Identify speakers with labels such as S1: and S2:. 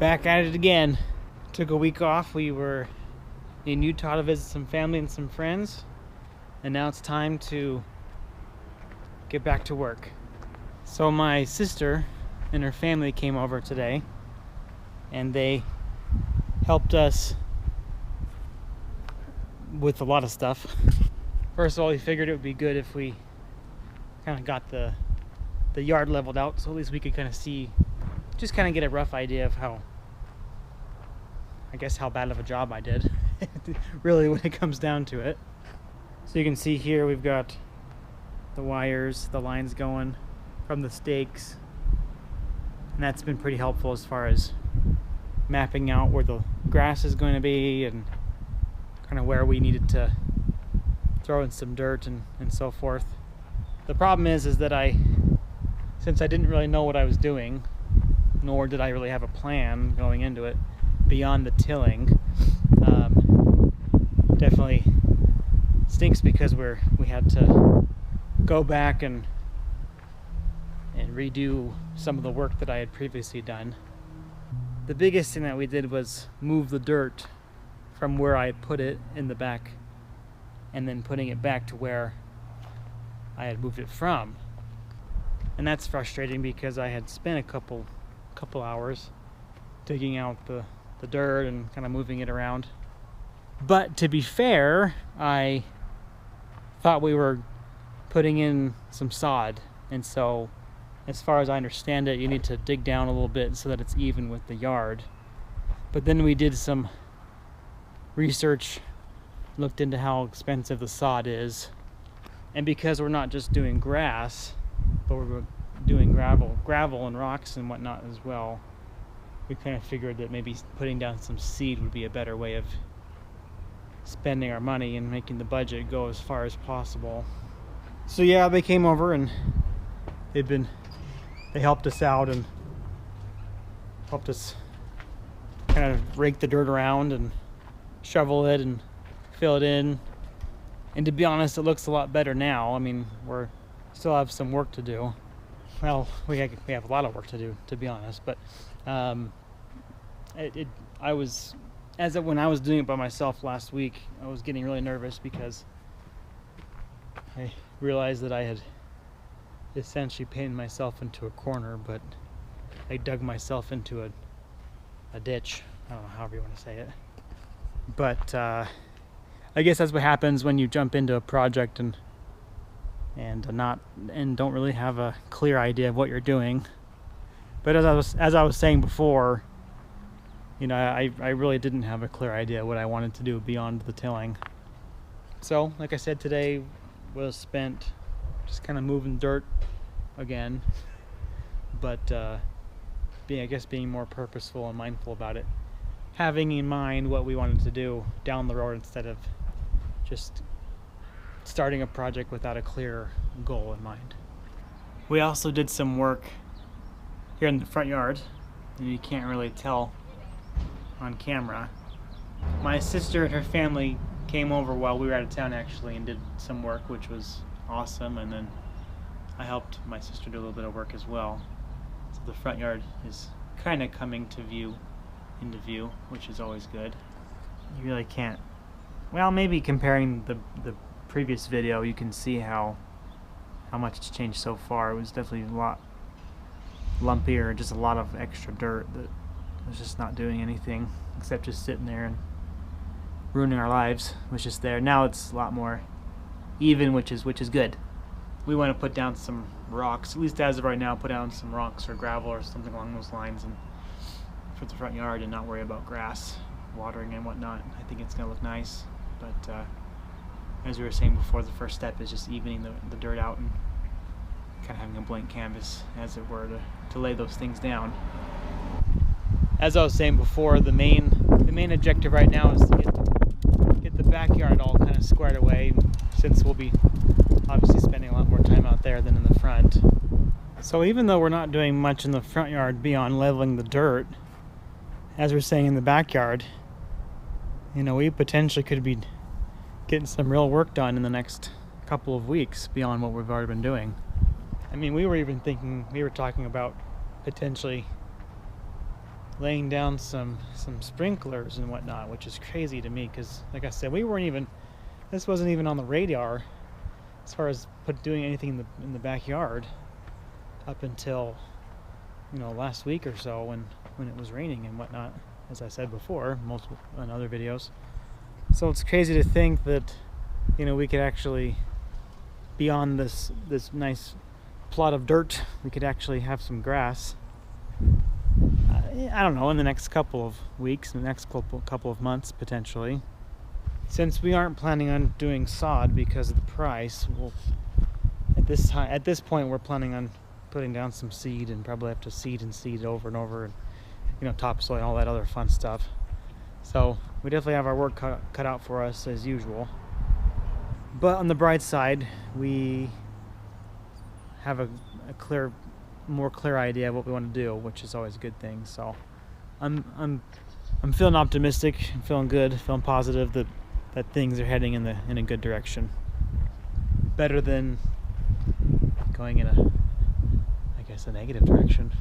S1: Back at it again. Took a week off. We were in Utah to visit some family and some friends, and now it's time to get back to work. So my sister and her family came over today, and they helped us with a lot of stuff. First of all, we figured it would be good if we kind of got the yard leveled out, so at least we could kind of see, just kind of get a rough idea of how bad of a job I did, really, when it comes down to it. So you can see here we've got the wires, the lines going from the stakes, and that's been pretty helpful as far as mapping out where the grass is going to be and kind of where we needed to throw in some dirt and so forth. The problem is that since I didn't really know what I was doing, nor did I really have a plan going into it beyond the tilling, definitely stinks because we had to go back and redo some of the work that I had previously done. The biggest thing that we did was move the dirt from where I had put it in the back and then putting it back to where I had moved it from. And that's frustrating because I had spent a couple hours digging out the dirt and kind of moving it around. But to be fair, I thought we were putting in some sod, and so as far as I understand it, you need to dig down a little bit so that it's even with the yard. But then we did some research, looked into how expensive the sod is, and because we're not just doing grass, but we're doing gravel and rocks and whatnot as well, we kind of figured that maybe putting down some seed would be a better way of spending our money and making the budget go as far as possible. So yeah, they came over and they helped us out and helped us kind of rake the dirt around and shovel it and fill it in. And to be honest, it looks a lot better now. I mean, we still have some work to do. Well, we have a lot of work to do, to be honest. But when I was doing it by myself last week, I was getting really nervous because I realized that I had essentially painted myself into a corner, but I dug myself into a ditch. I don't know, however you want to say it. But I guess that's what happens when you jump into a project and don't really have a clear idea of what you're doing. But as I was saying before, you know, I really didn't have a clear idea what I wanted to do beyond the tilling. So, like I said, today was spent just kind of moving dirt again, but being more purposeful and mindful about it, having in mind what we wanted to do down the road instead of just starting a project without a clear goal in mind. We also did some work here in the front yard, and you can't really tell on camera. My sister and her family came over while we were out of town actually and did some work, which was awesome, and then I helped my sister do a little bit of work as well. So the front yard is kind of coming into view, which is always good. You really can't, well, maybe comparing the previous video, you can see how much it's changed so far. It was definitely a lot lumpier, just a lot of extra dirt that was just not doing anything except just sitting there and ruining our lives. It was just there. Now it's a lot more even, which is good. We want to put down some rocks, at least as of right now, put down some rocks or gravel or something along those lines, and for the front yard, and not worry about grass, watering and whatnot. I think it's going to look nice, but as we were saying before, the first step is just evening the dirt out and kind of having a blank canvas, as it were, to lay those things down. As I was saying before, the main objective right now is to get the backyard all kind of squared away, since we'll be obviously spending a lot more time out there than in the front. So even though we're not doing much in the front yard beyond leveling the dirt, as we're saying in the backyard, you know, we potentially could be getting some real work done in the next couple of weeks beyond what we've already been doing. I mean, we were talking about potentially laying down some sprinklers and whatnot, which is crazy to me because, like I said, this wasn't even on the radar as far as doing anything in the backyard up until, you know, last week or so when it was raining and whatnot, as I said before, in other videos. So it's crazy to think that, you know, we could actually, beyond this nice plot of dirt, we could actually have some grass. I don't know, in the next couple of weeks, in the next couple of months potentially. Since we aren't planning on doing sod because of the price, at this point we're planning on putting down some seed, and probably have to seed over and over, and, you know, topsoil and all that other fun stuff. So we definitely have our work cut out for us as usual. But on the bright side, we have a more clear idea of what we want to do, which is always a good thing. So I'm feeling optimistic, I'm feeling good, feeling positive that things are heading in a good direction. Better than going in a negative direction.